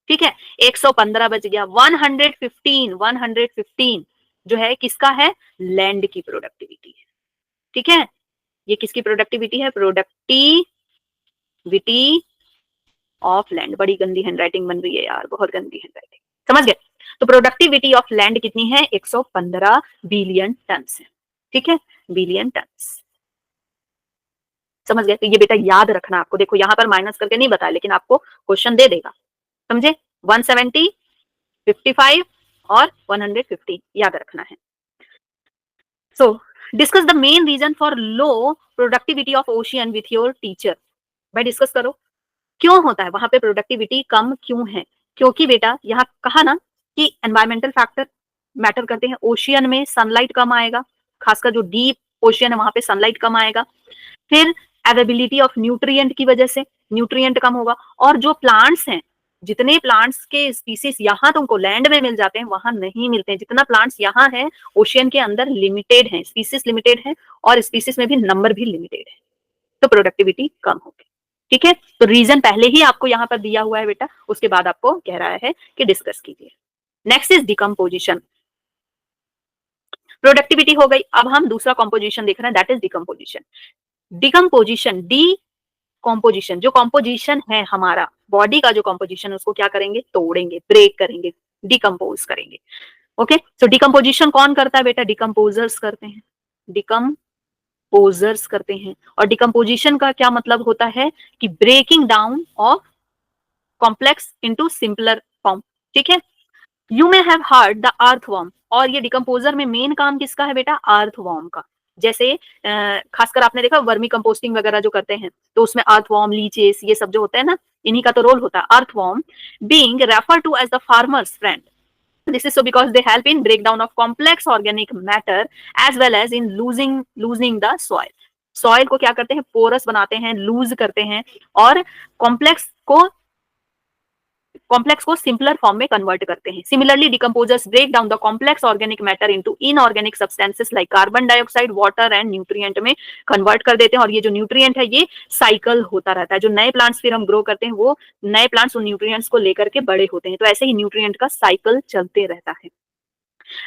ठीक है, 115 बच गया। 115 जो है किसका है? लैंड की प्रोडक्टिविटी है। ठीक है, ये किसकी प्रोडक्टिविटी है? Productivity of land. बड़ी गंदी हैंडराइटिंग बन रही है यार, बहुत गंदी हैंडराइटिंग, समझ गए? तो प्रोडक्टिविटी ऑफ लैंड कितनी है? 115 बिलियन टन है। ठीक है, बिलियन टन, समझ गए? तो ये बेटा याद रखना आपको, देखो यहां पर माइनस करके नहीं बताया लेकिन आपको क्वेश्चन दे देगा, समझे? 170, 55 और 115 याद रखना है। So discuss the main reason for low productivity of ocean with your teacher. भाई डिस्कस करो, क्यों होता है वहां पे प्रोडक्टिविटी कम क्यों है? क्योंकि बेटा यहाँ कहा ना कि एनवायरमेंटल फैक्टर मैटर करते हैं। ओशियन में सनलाइट कम आएगा, खासकर जो डीप ओशियन है वहां पे सनलाइट कम आएगा। फिर अवेबिलिटी ऑफ न्यूट्रिएंट की वजह से न्यूट्रिएंट कम होगा। और जो प्लांट्स हैं, जितने प्लांट्स के स्पीसीज यहाँ तुमको लैंड में मिल जाते हैं वहां नहीं मिलते हैं, जितना प्लांट्स यहाँ है ओशियन के अंदर लिमिटेड है, स्पीसीज लिमिटेड है और स्पीसीज में भी नंबर भी लिमिटेड है, तो प्रोडक्टिविटी कम होगी। ठीक है, तो रीजन पहले ही आपको यहाँ पर दिया हुआ है बेटा, उसके बाद आपको कह रहा है कि डिस्कस कीजिए। Next is decomposition. प्रोडक्टिविटी हो गई, अब हम दूसरा कॉम्पोजिशन देख रहे हैं, that is decomposition. Decomposition, D composition, जो कॉम्पोजिशन है हमारा बॉडी का जो कॉम्पोजिशन, उसको क्या करेंगे? तोड़ेंगे, ब्रेक करेंगे, डिकम्पोज करेंगे। ओके, सो डिकम्पोजिशन कौन करता है बेटा? डिकम्पोजर्स करते हैं, डिकम्पोजर्स करते हैं। और डिकम्पोजिशन का क्या मतलब होता है? कि breaking down of complex into simpler form. ठीक है, you may have heard the earthworm, और ये डिकम्पोजर में मेन काम किसका है बेटा? अर्थवर्म का। जैसे खासकर आपने देखा वर्मी कंपोस्टिंग वगैरह जो करते हैं तो उसमें अर्थवर्म, लीचेस, ये सब जो होते हैं ना, इन्हीं का तो रोल होता है। Earthworm being refer to as the farmer's friend, this is so because they help in breakdown of complex organic matter as well as in loosening the soil। Soil को क्या करते हैं? पोरस बनाते हैं, लूज करते हैं और कॉम्प्लेक्स को सिंपलर फॉर्म में कन्वर्ट करते हैं। Similarly decomposers break down the complex organic matter into inorganic substances like carbon dioxide, water and nutrient में कन्वर्ट कर देते हैं। और ये जो न्यूट्रिएंट है ये साइकिल होता रहता है, जो नए प्लांट्स फिर हम ग्रो करते हैं वो नए प्लांट्स उन न्यूट्रिएंट्स को लेकर के बड़े होते हैं, तो ऐसे ही न्यूट्रिएंट का साइकिल चलते रहता है।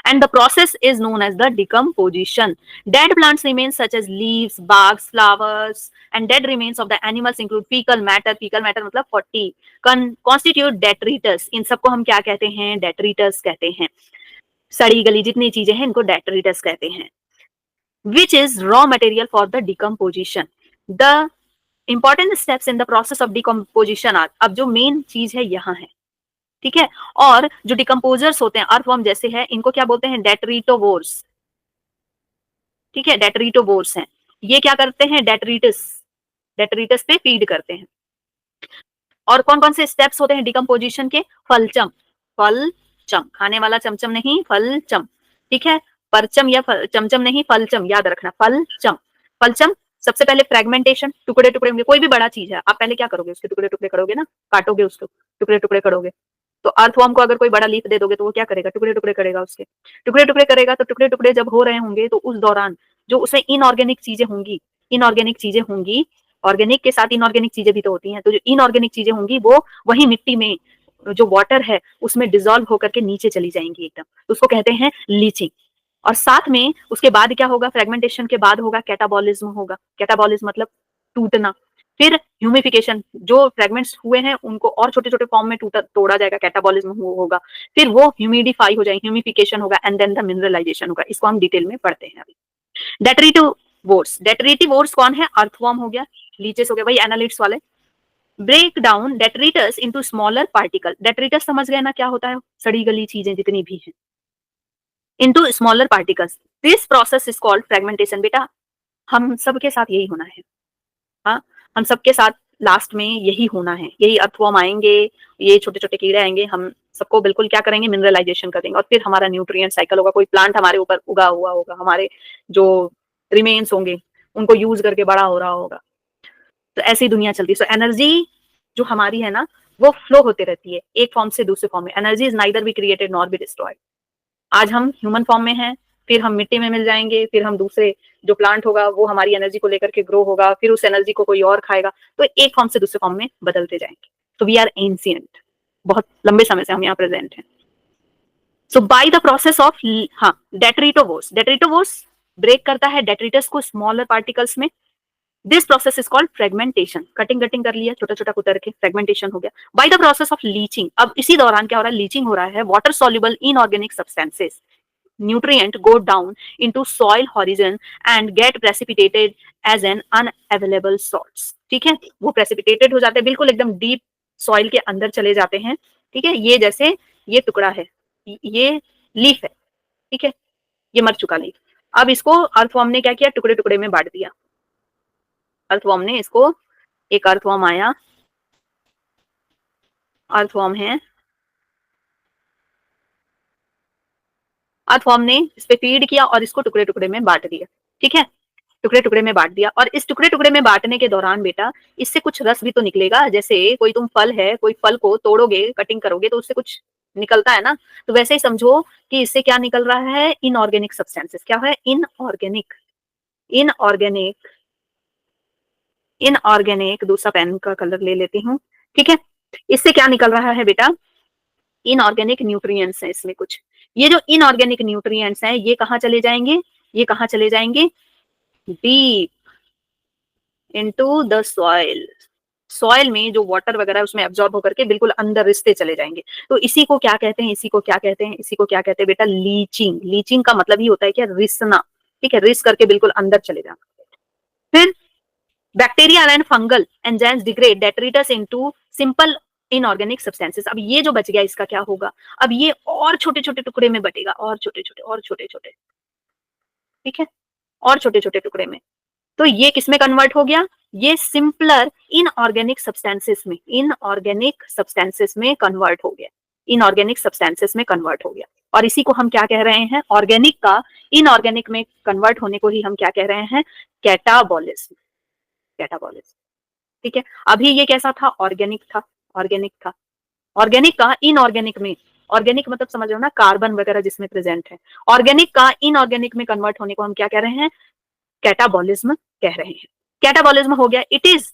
And the process is known as the decomposition. Dead plants remains such as leaves, barks, flowers, and dead remains of the animals include fecal matter. Fecal matter मतलब 40 constitute detritus. इन सबको हम क्या कहते हैं? detritus कहते हैं। सड़ी गली जितनी चीजें हैं इनको detritus कहते हैं। Which is raw material for the decomposition. The important steps in the process of decomposition are, अब जो मेन चीज है यहाँ है, ठीक है। और जो डिकम्पोजर्स होते हैं अर्थवर्म जैसे है, इनको क्या बोलते हैं? डेट्रिटोवोर्स। ठीक है, डेट्रिटोवोर्स हैं। ये क्या करते हैं? डेट्रिटस पे फीड करते हैं। और कौन कौन से स्टेप्स होते हैं डिकम्पोजिशन के? फलचम, फलचम, खाने वाला चमचम नहीं, फलचम। ठीक है, परचम या चमचम नहीं, फलचम, याद रखना, फलचम। फलचम सबसे पहले फ्रेगमेंटेशन, टुकड़े टुकड़े होंगे, कोई भी बड़ा चीज है आप पहले क्या करोगे? उसके टुकड़े टुकड़े करोगे ना, काटोगे उसको, टुकड़े टुकड़े करोगे। तो अर्थवर्म को अगर कोई बड़ा लीफ दे दोगे तो वो क्या करेगा? टुकड़े टुकड़े करेगा, उसके टुकड़े टुकड़े करेगा। तो टुकड़े टुकड़े जब हो रहे होंगे तो उस दौरान जो उसमें इनऑर्गेनिक चीजें होंगी, ऑर्गेनिक के साथ इनऑर्गेनिक चीजें भी तो होती हैं, तो जो इनऑर्गेनिक चीजें होंगी वो वही मिट्टी में जो वाटर है उसमें डिसॉल्व होकर के नीचे चली जाएंगी एकदम, तो उसको कहते हैं लीचिंग। और साथ में उसके बाद क्या होगा? फ्रेगमेंटेशन के बाद होगा कैटाबॉलिज्म होगा। कैटाबॉलिज्म मतलब टूटना। फिर ह्यूमिफिकेशन, जो फ्रेगमेंट्स हुए हैं उनको और छोटे छोटे फॉर्म में तोड़ा जाएगा, कैटाबॉलिज्म होगा। फिर वो ह्यूमिडिफाई हो जाएंगे, ह्यूमिफिकेशन होगा, एंड देन द मिनरलाइजेशन होगा। इसको हम डिटेल में पढ़ते हैं अभी। डेट्रिटिवोर्स, डेट्रिटिवोर्स कौन है? अर्थवर्म हो गया, लीचेस हो गया, वही एनालिट्स वाले। Break down detritus into smaller particle. Detritus समझ गए ना क्या होता है? सड़ी गली चीजें जितनी भी हैं, into smaller particles. This process is called fragmentation. बेटा हम सबके साथ यही होना है, हाँ, हम सबके साथ लास्ट में यही होना है, यही अर्थवर्म आएंगे, ये छोटे छोटे कीड़े आएंगे, हम सबको बिल्कुल क्या करेंगे, मिनरलाइजेशन कर देंगे और फिर हमारा न्यूट्रिएंट साइकिल होगा, कोई प्लांट हमारे ऊपर उगा हुआ होगा, हमारे जो रिमेन्स होंगे उनको यूज करके बड़ा हो रहा होगा। तो ऐसी दुनिया चलती है। सो एनर्जी जो हमारी है ना वो फ्लो होते रहती है एक फॉर्म से दूसरे फॉर्म में। Energy is neither be created nor be destroyed. आज हम ह्यूमन फॉर्म में हैं, फिर हम मिट्टी में मिल जाएंगे, फिर हम दूसरे जो प्लांट होगा वो हमारी एनर्जी को लेकर के ग्रो होगा, फिर उस एनर्जी को कोई और खाएगा, तो एक फॉर्म से दूसरे फॉर्म में बदलते जाएंगे। तो वी आर एंशिएंट, बहुत लंबे समय से हम यहाँ प्रेजेंट हैं। सो बाय द प्रोसेस ऑफ हाँ डेट्रिटोवोर्स ब्रेक करता है डेट्रिटस को स्मॉलर पार्टिकल्स में। This process is called fragmentation. Cutting कर लिया, छोटा छोटा कुतर के फ्रेगमेंटेशन हो गया। By the process of leaching, अब इसी दौरान क्या हो रहा है, लीचिंग हो रहा है। Water soluble inorganic substances nutrient go down into soil horizon and get precipitated as an unavailable salts। ठीक है, वो precipitated हो जाते हैं, बिल्कुल एकदम डीप सॉइल के अंदर चले जाते हैं। ठीक है, ये जैसे ये टुकड़ा है, ये लीफ है, ठीक है, ये मर चुका लीफ। अब इसको अर्थवर्म ने क्या किया, टुकड़े टुकड़े में बांट दिया। अर्थवर्म ने इसको, एक अर्थवर्म आया, अर्थवर्म है, अर्थवर्म ने इस पे फीड किया और इसको टुकड़े टुकड़े में बांट दिया। ठीक है, टुकड़े टुकड़े में बांट दिया। और इस टुकड़े टुकड़े में बांटने के दौरान बेटा इससे कुछ रस भी तो निकलेगा। जैसे कोई तुम फल है, कोई फल को तोड़ोगे, कटिंग करोगे तो उससे कुछ निकलता है ना, तो वैसे ही समझो कि इससे क्या निकल रहा है, इनऑर्गेनिक सब्सटेंसेस। क्या है, इनऑर्गेनिक, इनऑर्गेनिक, इनऑर्गेनिक। दूसरा पेन का कलर ले लेती हूँ। ठीक है, इससे क्या निकल रहा है बेटा, इनऑर्गेनिक न्यूट्रिएंट्स है इसमें कुछ। ये जो इनऑर्गेनिक न्यूट्रिएंट्स हैं ये कहाँ चले जाएंगे, ये कहाँ चले जाएंगे, deep into the soil. Soil में जो वाटर वगैरह है उसमें एब्जॉर्ब होकर के बिल्कुल अंदर रिश्ते चले जाएंगे। तो इसी को क्या कहते हैं, इसी को क्या कहते हैं, इसी को क्या कहते हैं बेटा, लीचिंग। लीचिंग का मतलब ही होता है क्या, रिसना। ठीक है, रिस करके बिल्कुल अंदर चले जाना। फिर bacteria and fungal enzymes degrade detritus into simple inorganic substances. अब ये जो बच गया इसका क्या होगा, अब ये और छोटे छोटे टुकड़े में बटेगा, और छोटे छोटे, और छोटे छोटे। ठीक है, और छोटे छोटे टुकड़े में। तो ये किसमें कन्वर्ट हो गया, ये सिंपलर इनऑर्गेनिक सब्सटेंसेस में, इनऑर्गेनिक सब्सटेंसेस में कन्वर्ट हो गया, इनऑर्गेनिक सब्सटेंसेस में कन्वर्ट हो गया। और इसी को हम क्या कह रहे हैं, ऑर्गेनिक का इनऑर्गेनिक में कन्वर्ट होने को ही हम क्या कह रहे हैं, कैटाबॉलिज्म, कैटाबॉलिज्म। ठीक है, अभी ये कैसा था, ऑर्गेनिक था, ऑर्गेनिक था। ऑर्गेनिक का इनऑर्गेनिक में, ऑर्गेनिक मतलब समझ रहे हो ना, कार्बन वगैरह जिसमें प्रेजेंट है। ऑर्गेनिक का इनऑर्गेनिक में कन्वर्ट होने को हम क्या कह रहे हैं, कैटाबॉलिज्म कह रहे हैं। कैटाबॉलिज्म हो गया। It is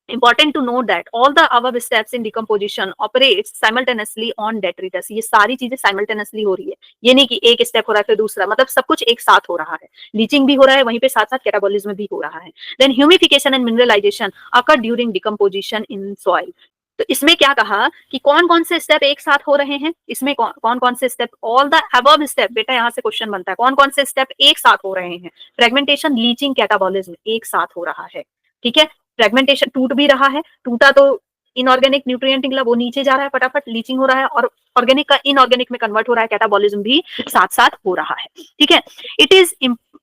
important to note that all the above steps in decomposition operates simultaneously on detritus। ये सारी चीजें simultaneously हो रही है, ये नहीं कि एक स्टेप हो रहा है फिर दूसरा, मतलब सब कुछ एक साथ हो रहा है। लीचिंग भी हो रहा है, वहीं पे साथ साथ कैटाबॉलिज्म भी हो रहा है। Then humification and mineralization occur during decomposition in soil. तो इसमें क्या कहा कि कौन कौन से स्टेप एक साथ हो रहे हैं, इसमें कौन कौन से step, all the above step. बेटा यहाँ से क्वेश्चन बनता है, कौन कौन से स्टेप एक साथ हो रहे हैं, फ्रेगमेंटेशन, लीचिंग, कैटाबॉलिज्म एक साथ हो रहा है। ठीक है, फ्रेगमेंटेशन टूट भी रहा है, टूटा तो इनऑर्गेनिक न्यूट्रिएंट निकला, वो नीचे जा रहा है फटाफट, लीचिंग हो रहा है, और ऑर्गेनिक का इनऑर्गेनिक में कन्वर्ट हो रहा है, कैटाबॉलिज्म भी साथ साथ हो रहा है। ठीक है, इट इज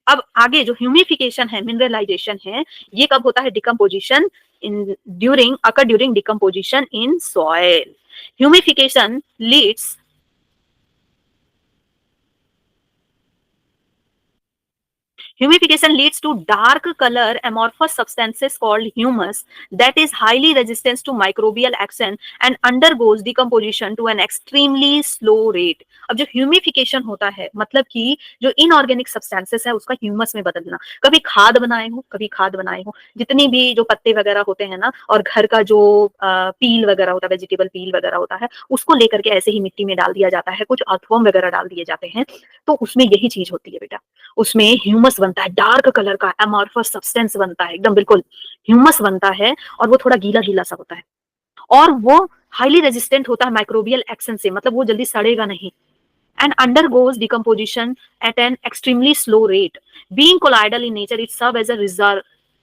अब आगे जो ह्यूमिफिकेशन है, मिनरलाइजेशन है, ये कब होता है, decomposition in during decomposition in soil. Humification leads Humification leads to dark color amorphous substances called humus that is highly resistant to microbial action and undergoes decomposition to an extremely slow rate। अब जो humification होता है मतलब कि जो inorganic substances है उसका humus में बदलना। कभी खाद बनाए हो, कभी खाद बनाए हो, जितनी भी जो पत्ते वगैरह होते हैं ना, और घर का जो पील वगैरह होता है, वेजिटेबल पील वगैरह होता है, उसको लेकर के ऐसे ही मिट्टी में डाल दिया जाता है, कुछ अर्थवर्म वगैरह डाल दिए जाते हैं, तो उसमें यही चीज होती है बेटा, उसमें ह्यूमस बनता है, डार्क कलर का एमॉर्फस सब्सटेंस बनता है, एकदम बिल्कुल ह्यूमस बनता है, और वो थोड़ा गीला गीला सा होता है, और वो हाईली रेजिस्टेंट होता है माइक्रोबियल एक्शन से, मतलब वो जल्दी सड़ेगा नहीं, and undergoes decomposition at an extremely slow rate. Being colloidal in nature, it serves as a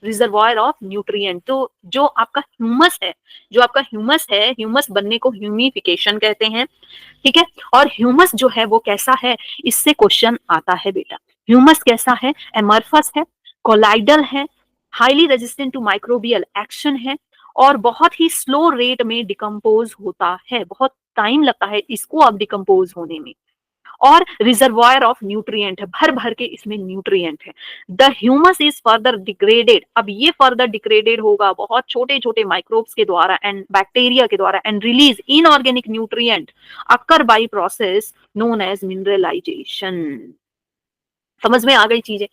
reservoir of nutrient. तो जो आपका ह्यूमस है, ह्यूमस बनने को ह्यूमिफिकेशन कहते हैं, ठीक है। और ह्यूमस जो है वो कैसा है, इससे क्वेश्चन आता है बेटा। ह्यूमस कैसा है, एमरफस है, कोलाइडल है, highly resistant to microbial action है, और बहुत ही स्लो रेट में डिकम्पोज होता है, बहुत टाइम लगता है इसको अब डिकम्पोज होने में। और रिजर्वायर ऑफ न्यूट्रिएंट है, भर भर के इसमें न्यूट्रिएंट है। The humus is further degraded, अब ये फर्दर डिग्रेडेड होगा बहुत छोटे छोटे माइक्रोब्स के द्वारा एंड बैक्टीरिया के द्वारा, and release inorganic nutrient occur by process known as mineralization. समझ में आ गई चीजें।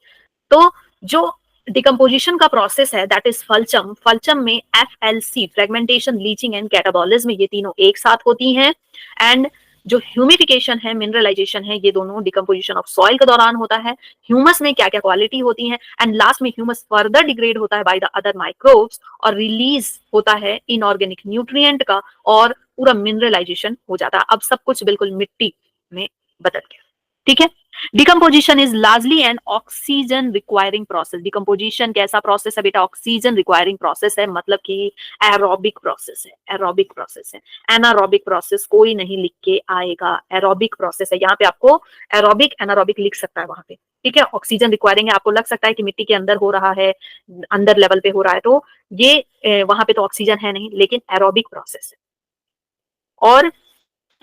तो जो डिकम्पोजिशन का प्रोसेस है दैट इज फल्चम, फल्चम में FLC fragmentation, leaching and catabolism, ये तीनों एक साथ होती हैं। एंड जो ह्यूमिफिकेशन है, मिनरलाइजेशन है, ये दोनों डिकम्पोजिशन ऑफ सॉइल के दौरान होता है। ह्यूमस में क्या क्या क्वालिटी होती है, एंड लास्ट में ह्यूमस फर्दर डिग्रेड होता है बाय द अदर माइक्रोब्स और रिलीज होता है इनऑर्गेनिक न्यूट्रिएंट का, और पूरा मिनरलाइजेशन हो जाता है। अब सब कुछ बिल्कुल मिट्टी में बदल गया, ठीक है। Decomposition is largely N oxygen requiring process. Decomposition कैसा प्रोसेस है बेटा, ऑक्सीजन रिक्वायरिंग प्रोसेस है, मतलब कि एरोबिक प्रोसेस है, एरोबिक प्रोसेस है। एनारोबिक प्रोसेस कोई नहीं लिख के आएगा, एरोबिक प्रोसेस है। यहाँ पे आपको एरोबिक एनारोबिक लिख सकता है वहां पे, ठीक है। ऑक्सीजन रिक्वायरिंग है, आपको लग सकता है कि मिट्टी के अंदर हो रहा है, अंदर लेवल पे हो रहा है, तो ये वहां पे तो ऑक्सीजन है नहीं, लेकिन एरोबिक प्रोसेस है। और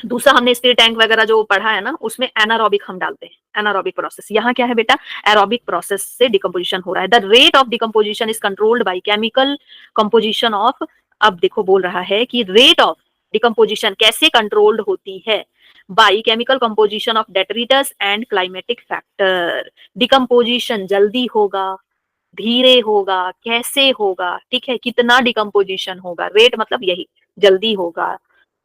दूसरा हमने स्थिर टैंक वगैरह जो पढ़ा है ना, उसमें एनारोबिक हम डालते हैं, एनारोबिक प्रोसेस। यहाँ क्या है बेटा, एरोबिक प्रोसेस से डिकम्पोजिशन हो रहा है। The rate of decomposition is controlled by chemical composition of, अब देखो बोल रहा है कि रेट ऑफ डिकम्पोजिशन कैसे कंट्रोल्ड होती है, by chemical composition of detritus and climatic factor. Decomposition जल्दी होगा, धीरे होगा, कैसे होगा, ठीक है, कितना डिकम्पोजिशन होगा, रेट मतलब यही, जल्दी होगा,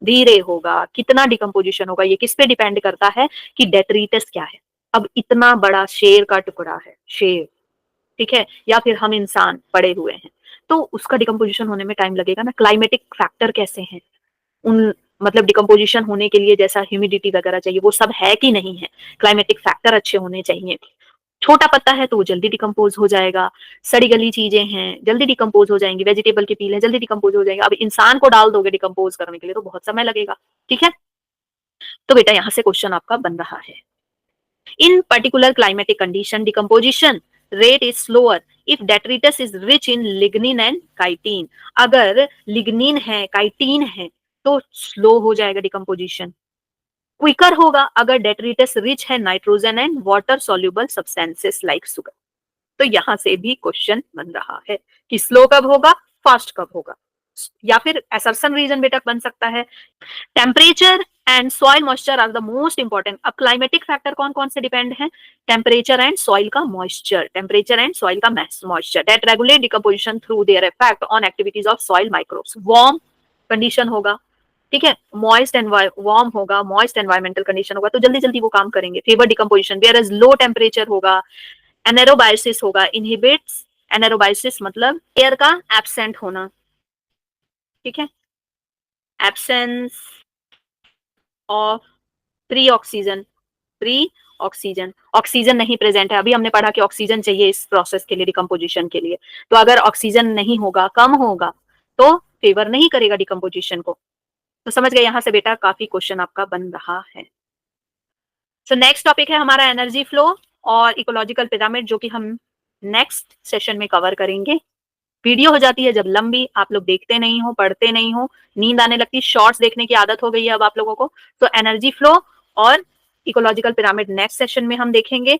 धीरे होगा, कितना डिकम्पोजिशन होगा, ये किस पे डिपेंड करता है कि डेट्रिटस क्या है। अब इतना बड़ा शेर का टुकड़ा है, शेर, ठीक है, या फिर हम इंसान पड़े हुए हैं, तो उसका डिकम्पोजिशन होने में टाइम लगेगा ना। क्लाइमेटिक फैक्टर कैसे हैं, उन मतलब डिकम्पोजिशन होने के लिए जैसा ह्यूमिडिटी वगैरह चाहिए वो सब है कि नहीं है, क्लाइमेटिक फैक्टर अच्छे होने चाहिए। छोटा पत्ता है तो वो जल्दी डिकम्पोज हो जाएगा, सड़ी गली चीजें हैं जल्दी डिकम्पोज हो जाएंगी, वेजिटेबल की पील है जल्दी डिकम्पोज हो जाएगा। अब इंसान को डाल दोगे डिकम्पोज करने के लिए तो बहुत समय लगेगा, ठीक है। तो बेटा यहाँ से क्वेश्चन आपका बन रहा है, इन particular climatic condition decomposition rate is slower if detritus is rich in lignin and chitin. अगर लिग्निन है, काइटिन है, तो स्लो हो जाएगा डिकम्पोजिशन। क्विकर होगा अगर डेट्रिटस रिच है nitrogen and water soluble substances like sugar. तो यहां से भी क्वेश्चन बन रहा है कि स्लो कब होगा, फास्ट कब होगा, या फिर असर्शन रीजन बेटा बन सकता है। Temperature and soil moisture are the most important. अब क्लाइमेटिक फैक्टर कौन कौन से डिपेंड है, टेम्परेचर एंड सॉइल का मॉइस्चर, टेम्परेचर एंड सॉइल का moisture that regulate decomposition through their effect on activities of soil microbes. Warm condition होगा, ठीक है, मॉइस्ट वार्म होगा, मॉइस्ट एनवायरमेंटल कंडीशन होगा तो जल्दी जल्दी वो काम करेंगे, favour decomposition. Whereas low temperature होगा, एनेरोबायोसिस होगा, इनहिबिट्स, एनेरोबायोसिस मतलब एयर का एब्सेंट होना, ठीक है, absence of pre oxygen, pre oxygen, oxygen नहीं प्रेजेंट है। अभी हमने पढ़ा कि ऑक्सीजन चाहिए इस प्रोसेस के लिए, डिकम्पोजिशन के लिए, तो अगर ऑक्सीजन नहीं होगा, कम होगा, तो फेवर नहीं करेगा डिकम्पोजिशन को। तो समझ गए, यहां से बेटा काफी क्वेश्चन आपका बन रहा है। सो नेक्स्ट टॉपिक है हमारा एनर्जी फ्लो और इकोलॉजिकल पिरामिड, जो कि हम नेक्स्ट सेशन में कवर करेंगे। वीडियो हो जाती है जब लंबी, आप लोग देखते नहीं हो, पढ़ते नहीं हो, नींद आने लगती, शॉर्ट्स देखने की आदत हो गई है अब आप लोगों को। तो एनर्जी फ्लो और इकोलॉजिकल पिरामिड नेक्स्ट सेशन में हम देखेंगे।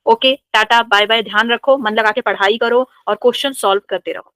ओके, टाटा बाय बाय, ध्यान रखो, मन लगा के पढ़ाई करो और क्वेश्चन सॉल्व करते रहो।